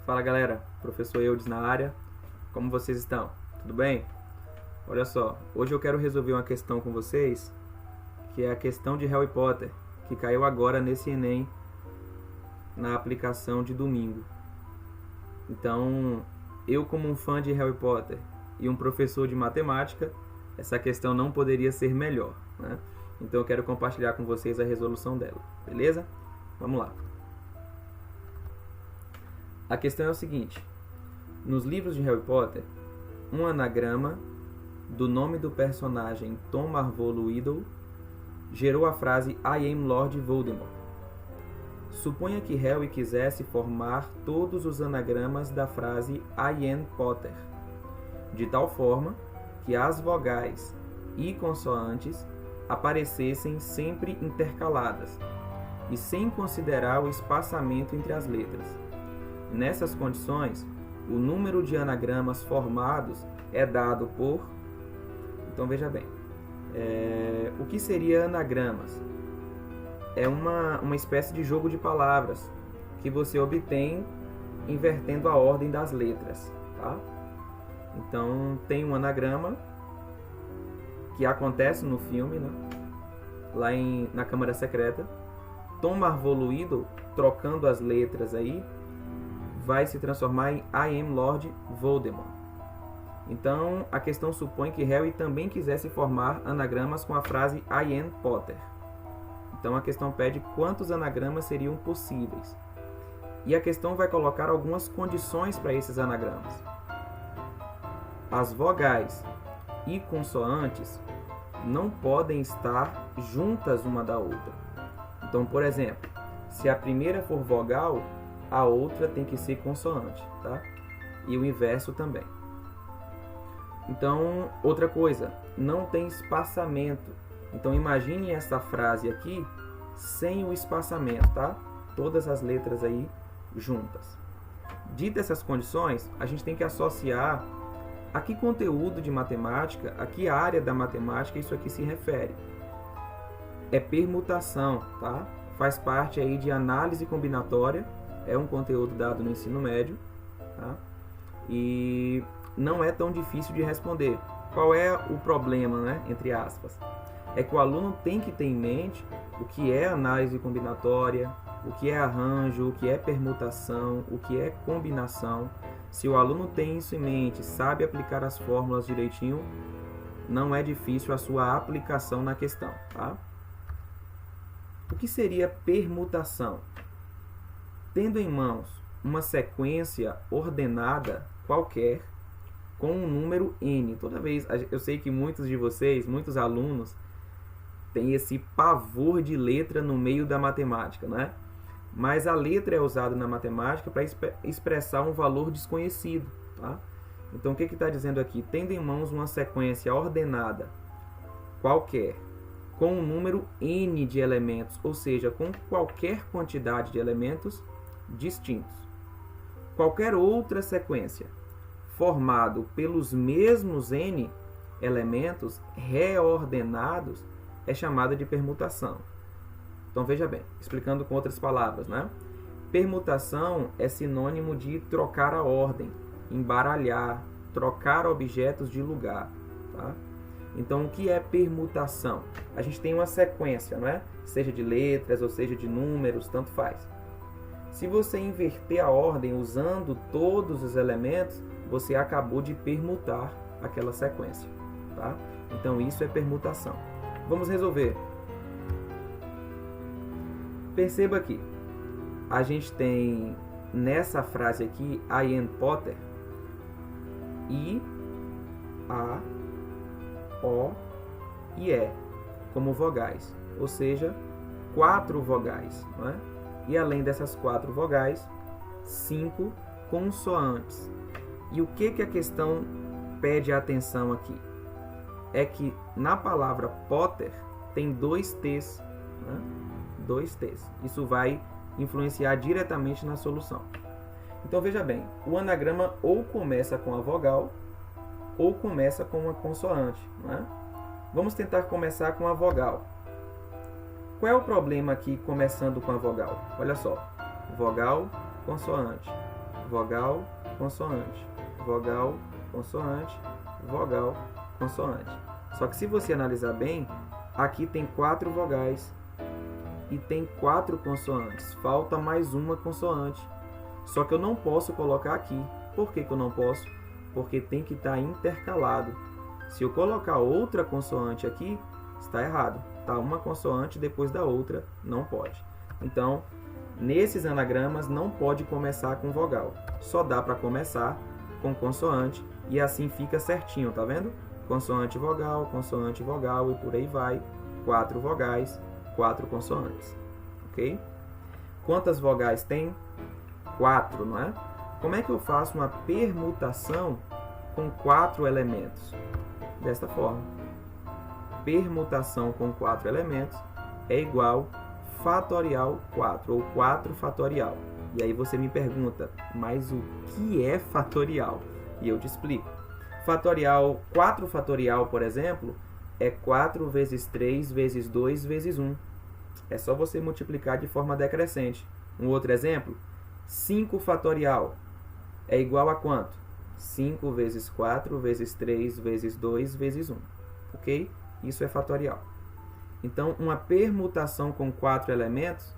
Fala galera, professor Eudes na área, como vocês estão? Tudo bem? Olha só, hoje eu quero resolver uma questão com vocês, que é a questão de Harry Potter, que caiu agora nesse Enem, na aplicação de domingo. Então, eu como um fã de Harry Potter e um professor de matemática, essa questão não poderia ser melhor, né? Então eu quero compartilhar com vocês a resolução dela, beleza? Vamos lá. A questão é o seguinte: nos livros de Harry Potter, um anagrama do nome do personagem Tom Marvolo Riddle gerou a frase I am Lord Voldemort. Suponha que Harry quisesse formar todos os anagramas da frase I am Potter, de tal forma que as vogais e consoantes aparecessem sempre intercaladas e sem considerar o espaçamento entre as letras. Nessas condições, o número de anagramas formados é dado por... Então veja bem, o que seria anagramas? É uma espécie de jogo de palavras que você obtém invertendo a ordem das letras, tá? Então tem um anagrama que acontece no filme, né? Lá na Câmara Secreta. Tom Marvolo Riddle, trocando as letras aí, vai se transformar em I am Lord Voldemort. Então, a questão supõe que Harry também quisesse formar anagramas com a frase I am Potter. Então, a questão pede quantos anagramas seriam possíveis. E a questão vai colocar algumas condições para esses anagramas. As vogais e consoantes não podem estar juntas uma da outra. Então, por exemplo, se a primeira for vogal, a outra tem que ser consoante, tá? E o inverso também. Então, outra coisa, não tem espaçamento. Então, imagine essa frase aqui sem o espaçamento, tá? Todas as letras aí juntas. Ditas essas condições, a gente tem que associar a que conteúdo de matemática, a que área da matemática isso aqui se refere. É permutação, tá? Faz parte aí de análise combinatória. É um conteúdo dado no ensino médio, tá? E não é tão difícil de responder. Qual é o problema, né? Entre aspas. É que o aluno tem que ter em mente o que é análise combinatória, o que é arranjo, o que é permutação, o que é combinação. Se o aluno tem isso em mente, sabe aplicar as fórmulas direitinho, não é difícil a sua aplicação na questão, tá? O que seria permutação? Tendo em mãos uma sequência ordenada qualquer com um número n. Toda vez, eu sei que muitos de vocês, muitos alunos, têm esse pavor de letra no meio da matemática, né? Mas a letra é usada na matemática para expressar um valor desconhecido, tá? Então o que está dizendo aqui? Tendo em mãos uma sequência ordenada qualquer com um número n de elementos, ou seja, com qualquer quantidade de elementos distintos. Qualquer outra sequência formado pelos mesmos n elementos reordenados é chamada de permutação. Então veja bem, explicando com outras palavras, né? Permutação é sinônimo de trocar a ordem, embaralhar, trocar objetos de lugar, tá? Então o que é permutação? A gente tem uma sequência, não é? Seja de letras ou seja de números, tanto faz. Se você inverter a ordem usando todos os elementos, você acabou de permutar aquela sequência, tá? Então isso é permutação. Vamos resolver. Perceba aqui, a gente tem nessa frase aqui, I am Potter, I, A, O e E como vogais, ou seja, 4 vogais, não é? E além dessas 4 vogais, 5 consoantes. E o que a questão pede atenção aqui? É que na palavra Potter tem 2 T's, né? 2 T's. Isso vai influenciar diretamente na solução. Então veja bem, o anagrama ou começa com a vogal ou começa com uma consoante, né? Vamos tentar começar com a vogal. Qual é o problema aqui começando com a vogal? Olha só, vogal, consoante, vogal, consoante, vogal, consoante, vogal, consoante. Só que se você analisar bem, aqui tem 4 vogais e tem 4 consoantes. Falta mais uma consoante. Só que eu não posso colocar aqui. Por que eu não posso? Porque tem que estar intercalado. Se eu colocar outra consoante aqui, está errado. Tá uma consoante depois da outra, não pode. Então, nesses anagramas não pode começar com vogal. Só dá para começar com consoante e assim fica certinho, tá vendo? Consoante vogal e por aí vai. 4 vogais, 4 consoantes. Ok? Quantas vogais tem? 4, não é? Como é que eu faço uma permutação com 4 elementos? Desta forma. Permutação com 4 elementos é igual fatorial 4, ou 4 fatorial. E aí você me pergunta, mas o que é fatorial? E eu te explico. Fatorial, 4 fatorial, por exemplo, é 4 vezes 3 vezes 2 vezes 1. É só você multiplicar de forma decrescente. Um outro exemplo, 5 fatorial é igual a quanto? 5 vezes 4 vezes 3 vezes 2 vezes 1. Ok? Isso é fatorial. Então, uma permutação com 4 elementos,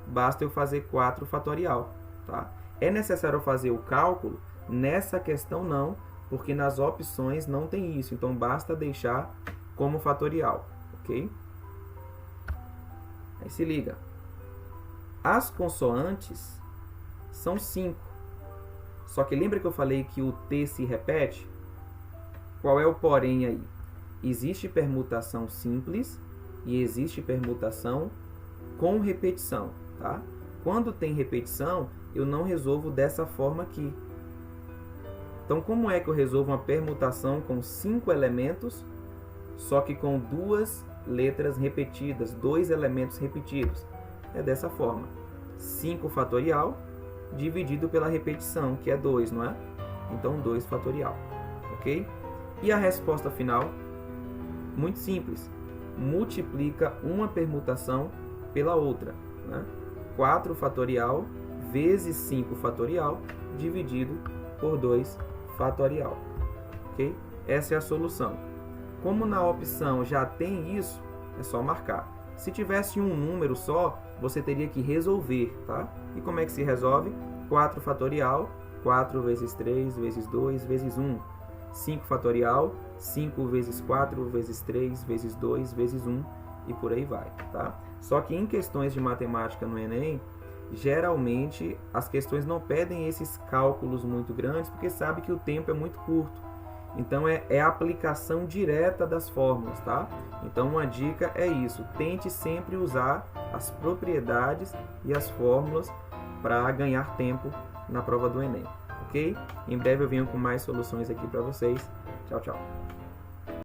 basta eu fazer 4 fatorial. Tá? É necessário fazer o cálculo? Nessa questão não, porque nas opções não tem isso. Então, basta deixar como fatorial. Ok? Aí se liga. As consoantes são 5. Só que lembra que eu falei que o T se repete? Qual é o porém aí? Existe permutação simples e existe permutação com repetição, tá? Quando tem repetição, eu não resolvo dessa forma aqui. Então, como é que eu resolvo uma permutação com 5 elementos, só que com 2 letras repetidas, 2 elementos repetidos? É dessa forma. 5 fatorial dividido pela repetição, que é 2, não é? Então, 2 fatorial, ok? E a resposta final? Muito simples. Multiplica uma permutação pela outra, né? 4 fatorial vezes 5 fatorial dividido por 2 fatorial, ok? Essa é a solução. Como na opção já tem isso, é só marcar. Se tivesse um número só, você teria que resolver, tá? E como é que se resolve? 4 fatorial, 4 vezes 3 vezes 2 vezes 1. 5 fatorial, 5 vezes 4 vezes 3 vezes 2 vezes 1 e por aí vai, tá? Só que em questões de matemática no Enem, geralmente as questões não pedem esses cálculos muito grandes porque sabe que o tempo é muito curto. Então é a aplicação direta das fórmulas, tá? Então uma dica é isso, tente sempre usar as propriedades e as fórmulas para ganhar tempo na prova do Enem, ok? Em breve eu venho com mais soluções aqui para vocês. Tchau, tchau.